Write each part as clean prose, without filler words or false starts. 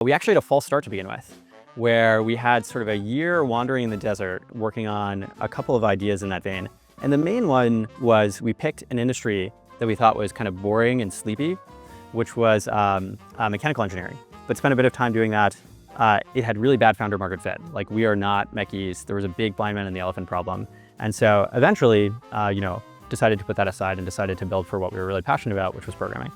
We actually had a false start to begin with, where we had sort of a year wandering in the desert, working on a couple of ideas in that vein. And the main one was we picked an industry that we thought was kind of boring and sleepy, which was mechanical engineering. But spent a bit of time doing that. It had really bad founder market fit. Like, we are not Mechis. There was a big blind man in the elephant problem. And so eventually, decided to put that aside and decided to build for what we were really passionate about, which was programming.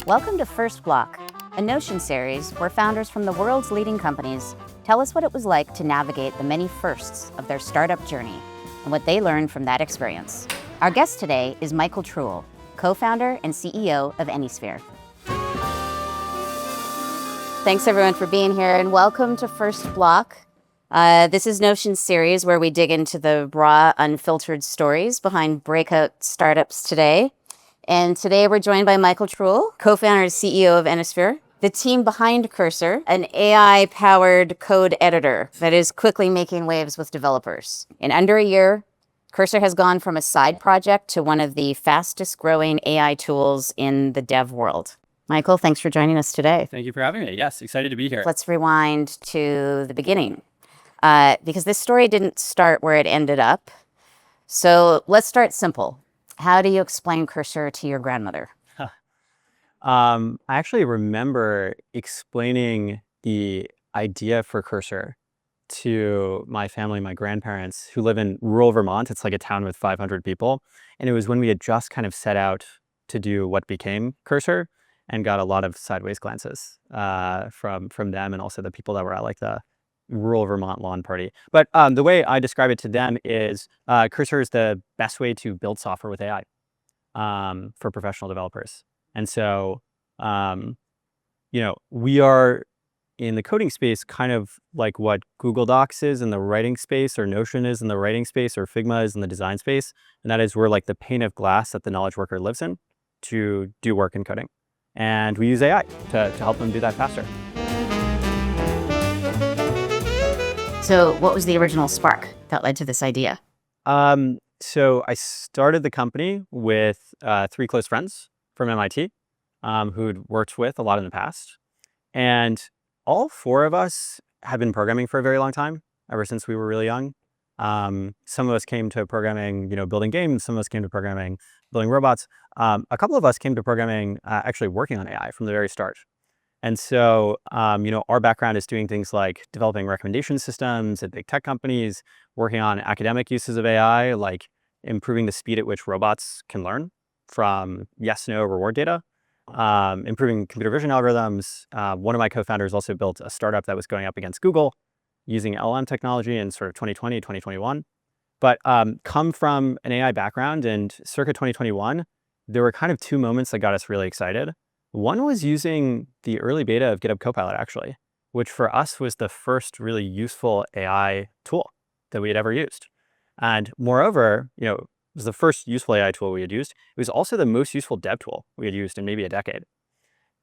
Welcome to First Block, a Notion series where founders from the world's leading companies tell us what it was like to navigate the many firsts of their startup journey and what they learned from that experience. Our guest today is Michael Truell, co-founder and CEO of Anysphere. Thanks everyone for being here, and welcome to First Block. This is Notion's series where we dig into the raw, unfiltered stories behind breakout startups today. And today we're joined by Michael Truell, co-founder and CEO of Anysphere, the team behind Cursor, an AI-powered code editor that is quickly making waves with developers. In under a year, Cursor has gone from a side project to one of the fastest growing AI tools in the dev world. Michael, thanks for joining us today. Thank you for having me. Yes, excited to be here. Let's rewind to the beginning, because this story didn't start where it ended up. So let's start simple. How do you explain Cursor to your grandmother? I actually remember explaining the idea for Cursor to my family, my grandparents, who live in rural Vermont. It's like a town with 500 people. And it was when we had just kind of set out to do what became Cursor, and got a lot of sideways glances from them and also the people that were at like the rural Vermont lawn party. But the way I describe it to them is Cursor is the best way to build software with AI for professional developers. And so, we are in the coding space kind of like what Google Docs is in the writing space, or Notion is in the writing space, or Figma is in the design space. And that is, we're like the pane of glass that the knowledge worker lives in to do work in coding. And we use AI to help them do that faster. So what was the original spark that led to this idea? So I started the company with 3 close friends from MIT who'd worked with a lot in the past. And all 4 of us have been programming for a very long time, ever since we were really young. Some of us came to programming, building games. Some of us came to programming, building robots. A couple of us came to programming actually working on AI from the very start. And so, our background is doing things like developing recommendation systems at big tech companies, working on academic uses of AI, like improving the speed at which robots can learn from yes/no reward data, improving computer vision algorithms. One of my co-founders also built a startup that was going up against Google using LLM technology in sort of 2020, 2021. But come from an AI background, and circa 2021, there were kind of 2 moments that got us really excited. One was using the early beta of GitHub Copilot, actually, which for us was the first really useful AI tool that we had ever used. And moreover, it was the first useful AI tool we had used. It was also the most useful dev tool we had used in maybe a decade.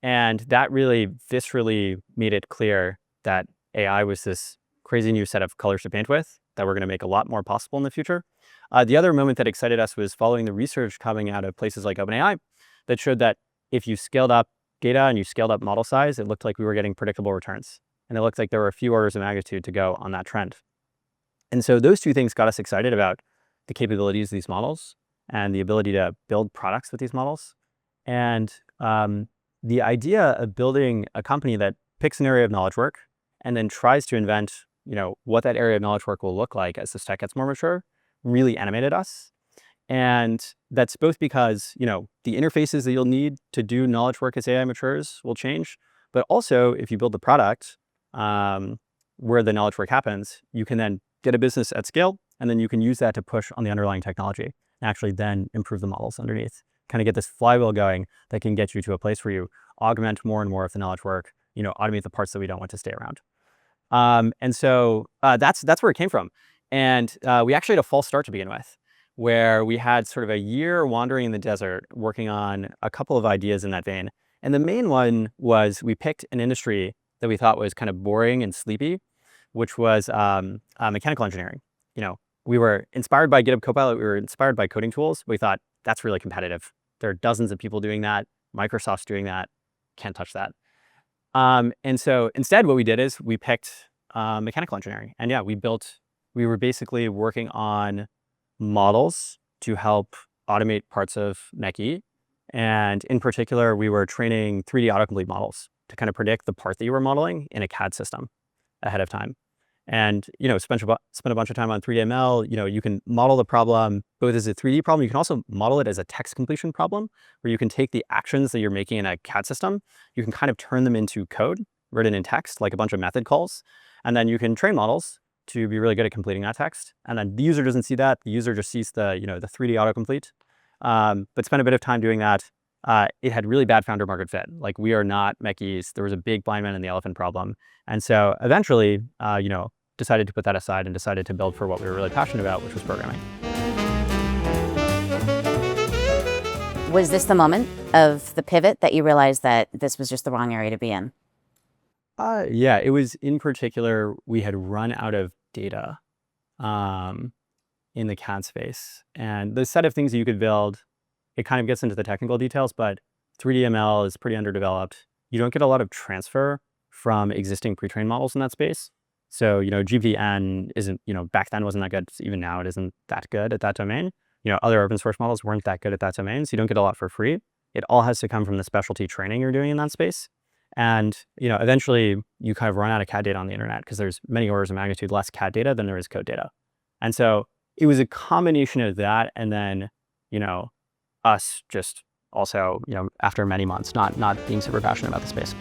And that really viscerally made it clear that AI was this crazy new set of colors to paint with, that we're going to make a lot more possible in the future. The other moment that excited us was following the research coming out of places like OpenAI that showed that if you scaled up data and you scaled up model size, it looked like we were getting predictable returns. And it looked like there were a few orders of magnitude to go on that trend. And so those 2 things got us excited about the capabilities of these models and the ability to build products with these models. And the idea of building a company that picks an area of knowledge work and then tries to invent, what that area of knowledge work will look like as the stack gets more mature really animated us. And that's both because, the interfaces that you'll need to do knowledge work as AI matures will change. But also, if you build the product where the knowledge work happens, you can then get a business at scale, and then you can use that to push on the underlying technology and actually then improve the models underneath. Kind of get this flywheel going that can get you to a place where you augment more and more of the knowledge work, automate the parts that we don't want to stay around. And so that's where it came from. And we actually had a false start to begin with, where we had sort of a year wandering in the desert, working on a couple of ideas in that vein. And the main one was we picked an industry that we thought was kind of boring and sleepy, which was mechanical engineering. We were inspired by GitHub Copilot. We were inspired by coding tools. We thought that's really competitive. There are dozens of people doing that. Microsoft's doing that. Can't touch that. And so instead, what we did is we picked mechanical engineering. And yeah, we were basically working on models to help automate parts of mech. And in particular, we were training 3D autocomplete models to kind of predict the part that you were modeling in a CAD system ahead of time. And, spend a bunch of time on 3D ML. You can model the problem both as a 3D problem. You can also model it as a text completion problem, where you can take the actions that you're making in a CAD system, you can kind of turn them into code written in text, like a bunch of method calls. And then you can train models to be really good at completing that text. And then the user doesn't see that. The user just sees the 3D autocomplete. But spent a bit of time doing that. It had really bad founder market fit. Like, we are not mechis. There was a big blind man in the elephant problem. And so eventually, decided to put that aside and decided to build for what we were really passionate about, which was programming. Was this the moment of the pivot that you realized that this was just the wrong area to be in? Yeah, it was in particular, we had run out of data in the CAD space. And the set of things that you could build, it kind of gets into the technical details, but 3D ML is pretty underdeveloped. You don't get a lot of transfer from existing pre-trained models in that space. So, GPN isn't, back then wasn't that good. Even now, it isn't that good at that domain. Other open source models weren't that good at that domain. So you don't get a lot for free. It all has to come from the specialty training you're doing in that space. And, eventually you kind of run out of CAD data on the internet because there's many orders of magnitude less CAD data than there is code data. And so it was a combination of that. And then, us just also, after many months, not being super passionate about the space.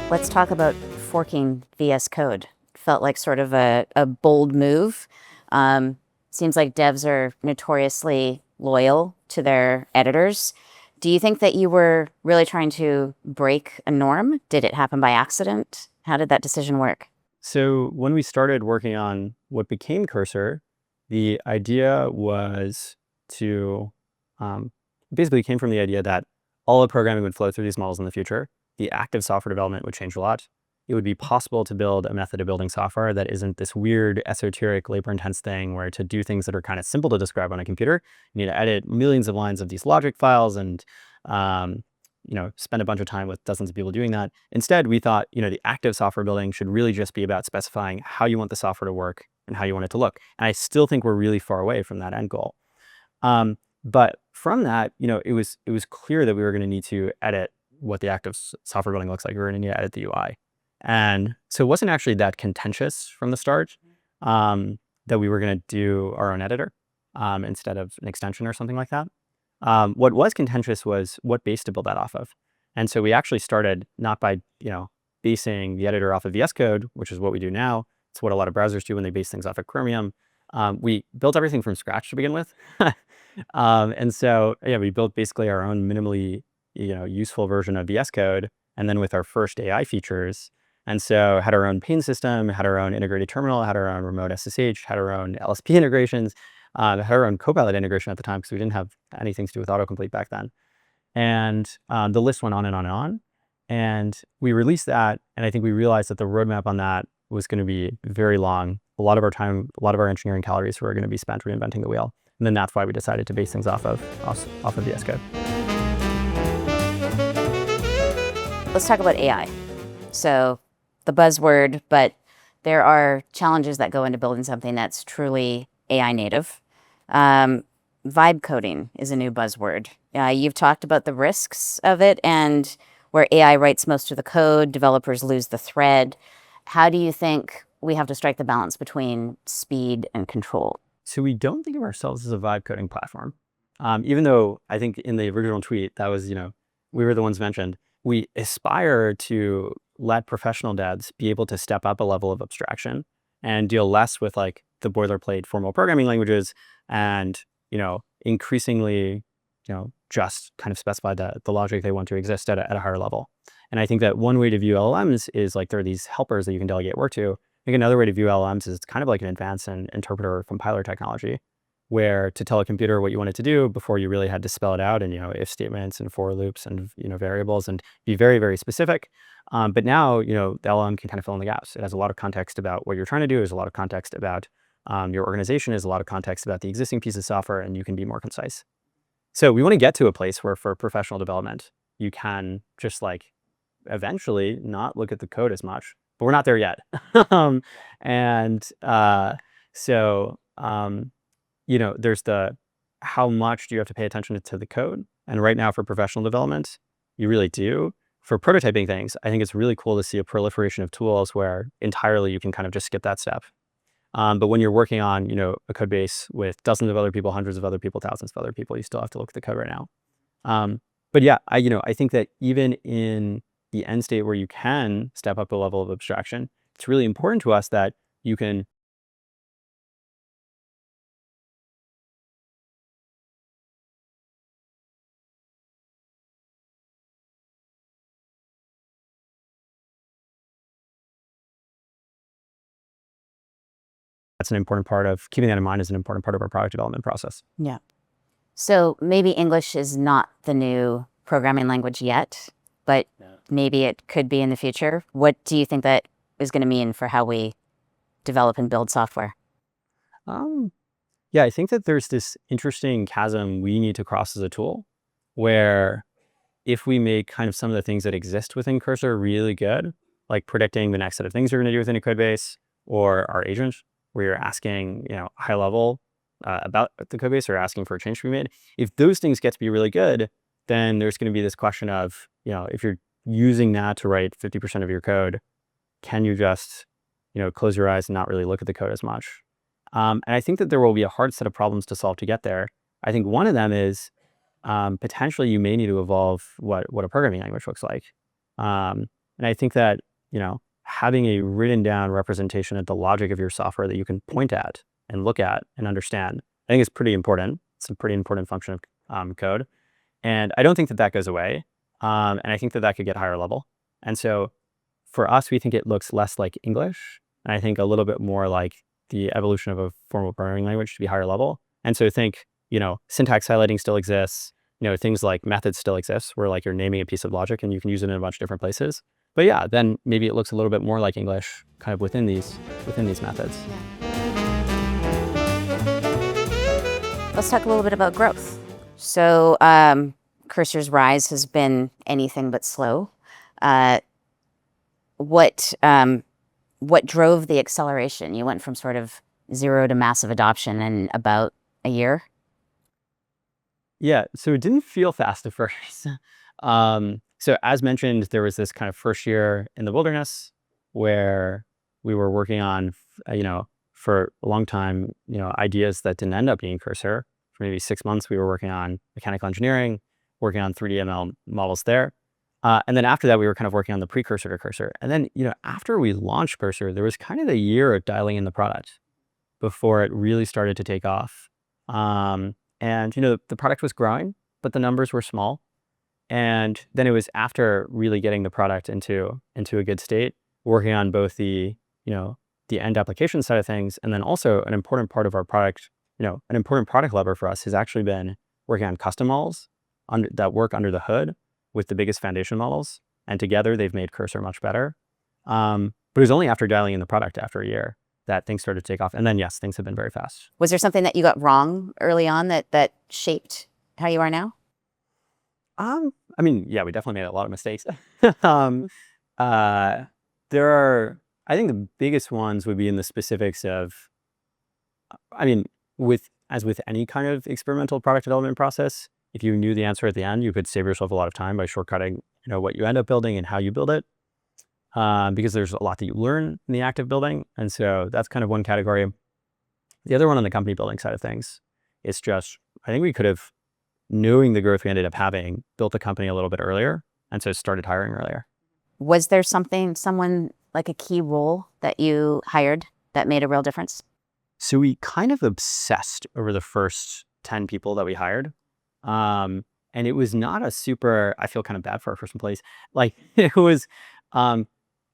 Let's talk about forking VS Code. Felt like sort of a bold move. Seems like devs are notoriously loyal to their editors. Do you think that you were really trying to break a norm? Did it happen by accident? How did that decision work? So when we started working on what became Cursor, the idea was to basically came from the idea that all the programming would flow through these models in the future. The active software development would change a lot. It would be possible to build a method of building software that isn't this weird, esoteric, labor-intense thing where to do things that are kind of simple to describe on a computer, you need to edit millions of lines of these logic files and spend a bunch of time with dozens of people doing that. Instead, we thought, the active software building should really just be about specifying how you want the software to work and how you want it to look. And I still think we're really far away from that end goal. But from that, it was clear that we were going to need to edit what the active software building looks like. We were going to need to edit the UI. And so it wasn't actually that contentious from the start that we were going to do our own editor instead of an extension or something like that. What was contentious was what base to build that off of. And so we actually started not by, basing the editor off of VS Code, which is what we do now. It's what a lot of browsers do when they base things off of Chromium. We built everything from scratch to begin with. And so, yeah, we built basically our own minimally, useful version of VS Code. And then with our first AI features, and so had our own pane system, had our own integrated terminal, had our own remote SSH, had our own LSP integrations, had our own Copilot integration at the time because we didn't have anything to do with autocomplete back then. And the list went on and on and on. And we released that, and I think we realized that the roadmap on that was going to be very long. A lot of our time, a lot of our engineering calories were going to be spent reinventing the wheel. And then that's why we decided to base things off of VS Code. Let's talk about AI. So the buzzword, but there are challenges that go into building something that's truly AI native. Vibe coding is a new buzzword. You've talked about the risks of it and where AI writes most of the code, developers lose the thread. How do you think we have to strike the balance between speed and control? So we don't think of ourselves as a vibe coding platform. Even though I think in the original tweet, that was, we were the ones mentioned. We aspire to let professional devs be able to step up a level of abstraction and deal less with like the boilerplate formal programming languages and, increasingly, just kind of specify the logic they want to exist at a higher level. And I think that one way to view LLMs is like there are these helpers that you can delegate work to. I think another way to view LLMs is it's kind of like an advanced interpreter compiler technology, where to tell a computer what you want it to do before you really had to spell it out and, if statements and for loops and, variables and be very, very specific. But now, the LLM can kind of fill in the gaps. It has a lot of context about what you're trying to do. There's a lot of context about your organization. There's a lot of context about the existing piece of software, and you can be more concise. So we want to get to a place where for professional development, you can just like eventually not look at the code as much, but we're not there yet. um, and so there's the how much do you have to pay attention to the code? And right now for professional development, you really do. For prototyping things, I think it's really cool to see a proliferation of tools where entirely you can kind of just skip that step. But when you're working on, a code base with dozens of other people, hundreds of other people, thousands of other people, you still have to look at the code right now. But yeah, I think that even in the end state where you can step up a level of abstraction, it's really important to us that you can. That's an important part of keeping that in mind is an important part of our product development process. Yeah. So maybe English is not the new programming language yet, but maybe it could be in the future. What do you think that is going to mean for how we develop and build software? Um, yeah, I think that there's this interesting chasm we need to cross as a tool where if we make kind of some of the things that exist within Cursor really good, like predicting the next set of things you're going to do within a code base, or our agent, where you're asking, high level about the code base or asking for a change to be made. If those things get to be really good, then there's going to be this question of, if you're using that to write 50% of your code, can you just, close your eyes and not really look at the code as much? And I think that there will be a hard set of problems to solve to get there. I think one of them is potentially you may need to evolve what a programming language looks like. And I think that, having a written down representation of the logic of your software that you can point at and look at and understand, I think is pretty important. It's a pretty important function of code. And I don't think that goes away. And I think that could get higher level. And so for us, we think it looks less like English. And I think a little bit more like the evolution of a formal programming language to be higher level. And so think, syntax highlighting still exists. Things like methods still exist where like you're naming a piece of logic and you can use it in a bunch of different places. But yeah, then maybe it looks a little bit more like English kind of within these methods. Let's talk a little bit about growth. So Cursor's rise has been anything but slow. What drove the acceleration? You went from sort of zero to massive adoption in about a year. Yeah, so it didn't feel fast at first. So as mentioned, there was this kind of first year in the wilderness where we were working on, for a long time, ideas that didn't end up being Cursor. For maybe 6 months, we were working on mechanical engineering, working on 3D ML models there. And then after that, we were kind of working on the precursor to Cursor. And then, after we launched Cursor, there was kind of a year of dialing in the product before it really started to take off. And, the product was growing, but the numbers were small. And then it was after really getting the product into a good state, working on both the end application side of things, and then also an important part of our product, an important product lever for us has actually been working on custom models that work under the hood with the biggest foundation models. And together they've made Cursor much better. But it was only after dialing in the product after a year that things started to take off. And then yes, things have been very fast. Was there something that you got wrong early on that shaped how you are now? Yeah, we definitely made a lot of mistakes. There are, I think the biggest ones would be in the specifics of, as with any kind of experimental product development process, if you knew the answer at the end, you could save yourself a lot of time by shortcutting, what you end up building and how you build it. Because there's a lot that you learn in the act of building. And so that's kind of one category. The other one on the company building side of things is just, I think we could have, knowing the growth we ended up having, built the company a little bit earlier, and so started hiring earlier. Was there someone like a key role that you hired that made a real difference? So we kind of obsessed over the first 10 people that we hired. And it was not a super, I feel kind of bad for our first employees. Like it was a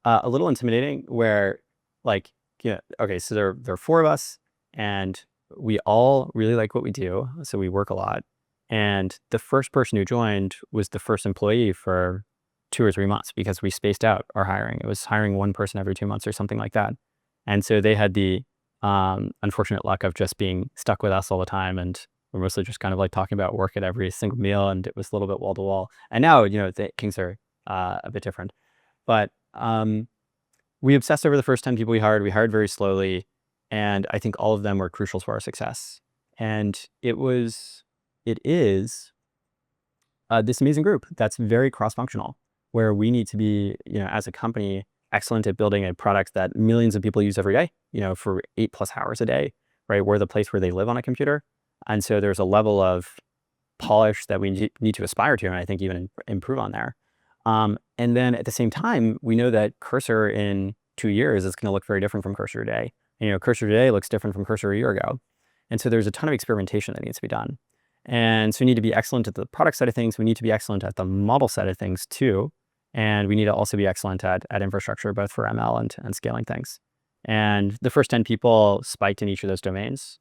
little intimidating where okay, so there are 4 of us and we all really like what we do. So we work a lot. And the first person who joined was the first employee for 2 or 3 months because we spaced out our hiring. It was hiring one person every 2 months or something like that. And so they had the unfortunate luck of just being stuck with us all the time and we're mostly just kind of like talking about work at every single meal, and it was a little bit wall to wall. And now, things are a bit different. But we obsessed over the first 10 people we hired. We hired very slowly, and I think all of them were crucial to our success. And it is this amazing group that's very cross-functional, where we need to be, as a company, excellent at building a product that millions of people use every day, for 8+ hours a day, right? We're the place where they live on a computer. And so there's a level of polish that we need to aspire to, and I think even improve on there. And then at the same time, we know that Cursor in 2 years is going to look very different from Cursor today. Cursor today looks different from Cursor a year ago. And so there's a ton of experimentation that needs to be done. And so we need to be excellent at the product side of things. We need to be excellent at the model side of things too. And we need to also be excellent at infrastructure, both for ML and scaling things. And the first 10 people spiked in each of those domains.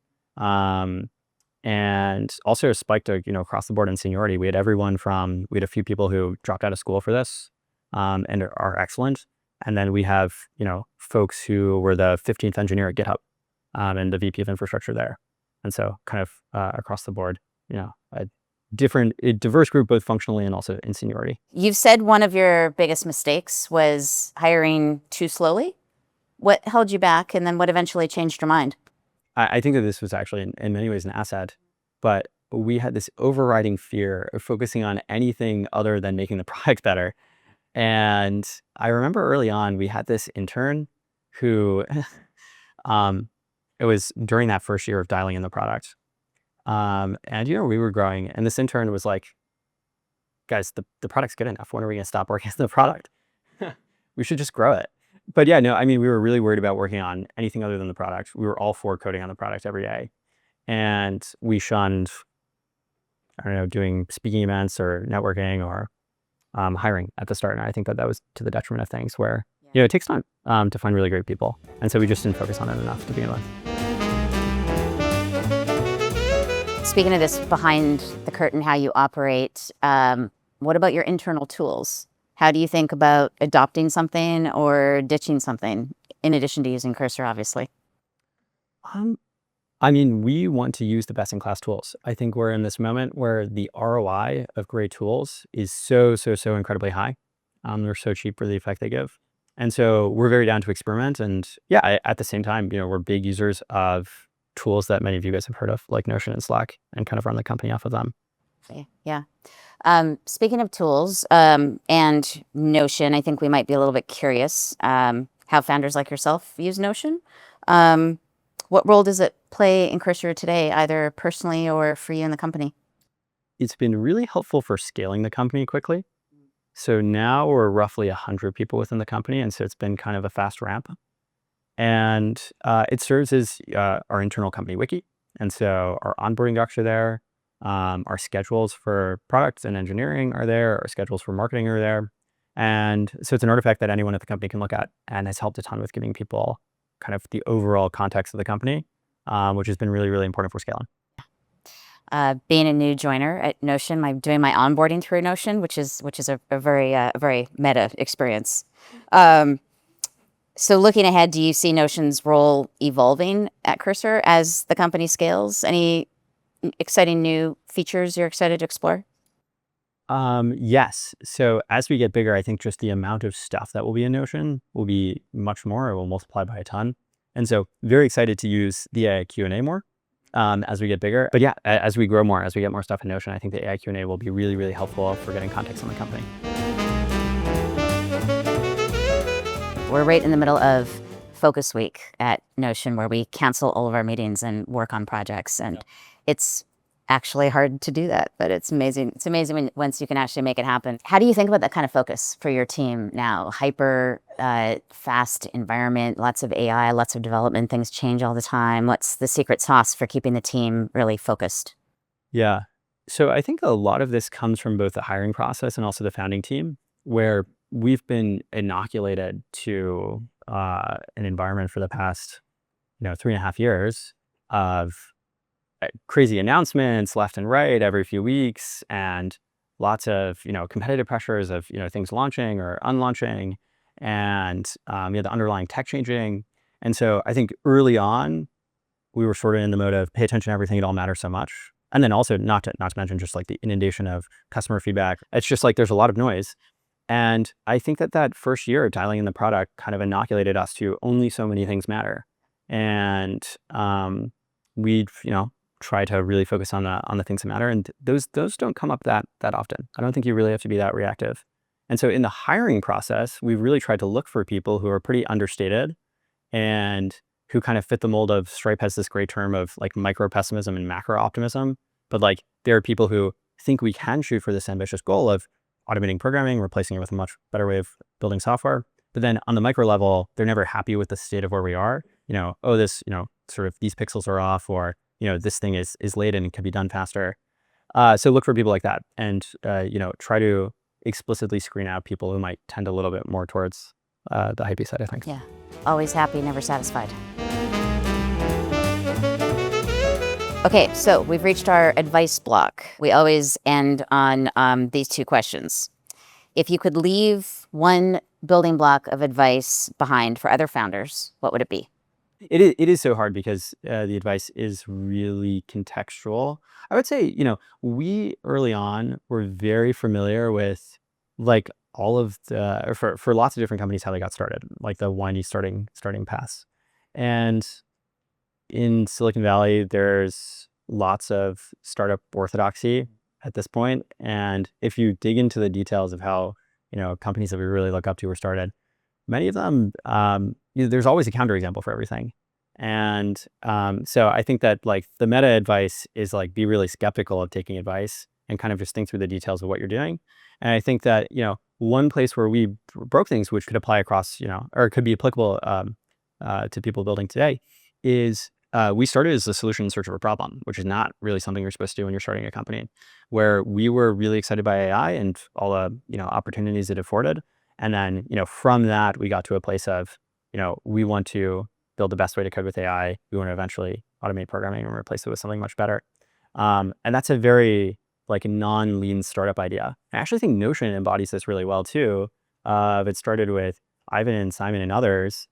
And also spiked, across the board in seniority. We had a few people who dropped out of school for this, and are excellent. And then we have, folks who were the 15th engineer at GitHub, and the VP of infrastructure there. And so kind of across the board, a diverse group, both functionally and also in seniority. You've said one of your biggest mistakes was hiring too slowly. What held you back, and then what eventually changed your mind? I think that this was actually in many ways an asset, but we had this overriding fear of focusing on anything other than making the product better. And I remember early on, we had this intern who, it was during that first year of dialing in the product. And, we were growing, and this intern was like, guys, the product's good enough. When are we going to stop working on the product? We should just grow it. But yeah, no, I mean, we were really worried about working on anything other than the product. We were all for coding on the product every day. And we shunned, I don't know, doing speaking events or networking or hiring at the start. And I think that was to the detriment of things where, it takes time to find really great people. And so we just didn't focus on it enough to begin with. Speaking of this behind the curtain, how you operate, what about your internal tools? How do you think about adopting something or ditching something, in addition to using Cursor, obviously? I mean, we want to use the best-in-class tools. I think we're in this moment where the ROI of great tools is so incredibly high. They're so cheap for the effect they give. And so we're very down to experiment. And yeah, at the same time, we're big users of tools that many of you guys have heard of, like Notion and Slack, and kind of run the company off of them. Yeah. Speaking of tools and Notion, I think we might be a little bit curious how founders like yourself use Notion. What role does it play in Cursor today, either personally or for you in the company? It's been really helpful for scaling the company quickly. So now we're roughly 100 people within the company, and so it's been kind of a fast ramp. And it serves as our internal company wiki. And so our onboarding docs are there. Our schedules for products and engineering are there. Our schedules for marketing are there. And so it's an artifact that anyone at the company can look at, and has helped a ton with giving people kind of the overall context of the company, which has been really important for scaling. Being a new joiner at Notion, I'm doing my onboarding through Notion, which is a very meta experience. So looking ahead, do you see Notion's role evolving at Cursor as the company scales? Any exciting new features you're excited to explore? Yes. So as we get bigger, I think just the amount of stuff that will be in Notion will be much more. It will multiply by a ton. And so very excited to use the AI Q&A more as we get bigger. But yeah, as we grow more, as we get more stuff in Notion, I think the AI Q&A will be really helpful for getting context on the company. We're right in the middle of Focus Week at Notion, where we cancel all of our meetings and work on projects. And it's actually hard to do that, but it's amazing. It's amazing once you can actually make it happen. How do you think about that kind of focus for your team now? Hyper fast environment, lots of AI, lots of development, things change all the time. What's the secret sauce for keeping the team really focused? Yeah. So I think a lot of this comes from both the hiring process and also the founding team, where we've been inoculated to an environment for the past, 3.5 years of crazy announcements left and right every few weeks, and lots of, competitive pressures of, things launching or unlaunching, and the underlying tech changing. And so I think early on, we were sort of in the mode of pay attention to everything, it all matters so much. And then also not to mention just like the inundation of customer feedback. It's just like there's a lot of noise. And I think that first year of dialing in the product kind of inoculated us to only so many things matter. And we try to really focus on the things that matter. And those don't come up that often. I don't think you really have to be that reactive. And so in the hiring process, we've really tried to look for people who are pretty understated and who kind of fit the mold of Stripe has this great term of like micro pessimism and macro optimism. But like there are people who think we can shoot for this ambitious goal of automating programming, replacing it with a much better way of building software. But then on the micro level, they're never happy with the state of where we are. Oh, this, sort of these pixels are off, or, this thing is late and can be done faster. So look for people like that and, try to explicitly screen out people who might tend a little bit more towards the hypey side, I think. Yeah. Always happy, never satisfied. Okay, so we've reached our advice block. We always end on these two questions. If you could leave one building block of advice behind for other founders, what would it be? It is so hard because the advice is really contextual. I would say, we early on were very familiar with like all of the, for lots of different companies, how they got started, like the windy starting paths. And in Silicon Valley, there's lots of startup orthodoxy at this point. And if you dig into the details of how, companies that we really look up to were started, many of them, there's always a counterexample for everything. And so I think that like the meta advice is like be really skeptical of taking advice and kind of just think through the details of what you're doing. And I think that, one place where we broke things, which could apply across, or could be applicable to people building today, is we started as a solution in search of a problem, which is not really something you're supposed to do when you're starting a company, where we were really excited by AI and all the, opportunities it afforded. And then, from that, we got to a place of, we want to build the best way to code with AI. We want to eventually automate programming and replace it with something much better. And that's a very like non-lean startup idea. I actually think Notion embodies this really well too. It started with Ivan and Simon and others,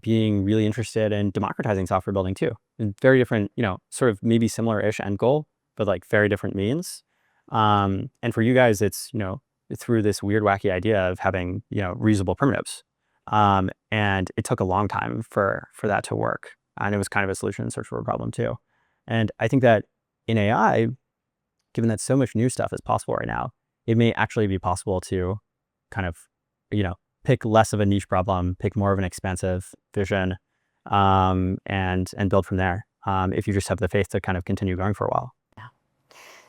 being really interested in democratizing software building too. And very different, sort of maybe similar-ish end goal, but like very different means. And for you guys, it's, through this weird, wacky idea of having, reusable primitives. And it took a long time for that to work. And it was kind of a solution in search for a problem too. And I think that in AI, given that so much new stuff is possible right now, it may actually be possible to kind of, pick less of a niche problem, pick more of an expansive vision, and build from there. If you just have the faith to kind of continue going for a while. Yeah.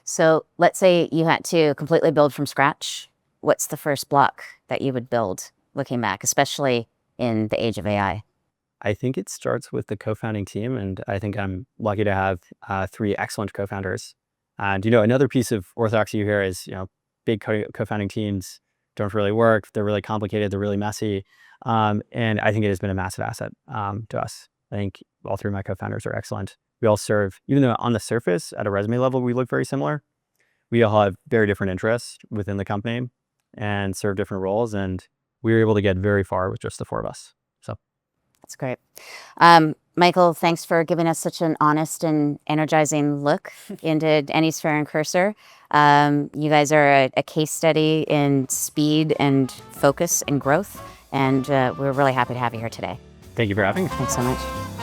So let's say you had to completely build from scratch. What's the first block that you would build looking back, especially in the age of AI? I think it starts with the co-founding team, and I think I'm lucky to have 3 excellent co-founders. And another piece of orthodoxy here is big co-founding teams don't really work. They're really complicated. They're really messy. And I think it has been a massive asset to us. I think all 3 of my co-founders are excellent. We all serve, even though on the surface at a resume level we look very similar, we all have very different interests within the company and serve different roles. And we were able to get very far with just the 4 of us. So that's great. Michael, thanks for giving us such an honest and energizing look into AnySphere and Cursor. You guys are a case study in speed and focus and growth, and we're really happy to have you here today. thank you for having me. Thanks so much.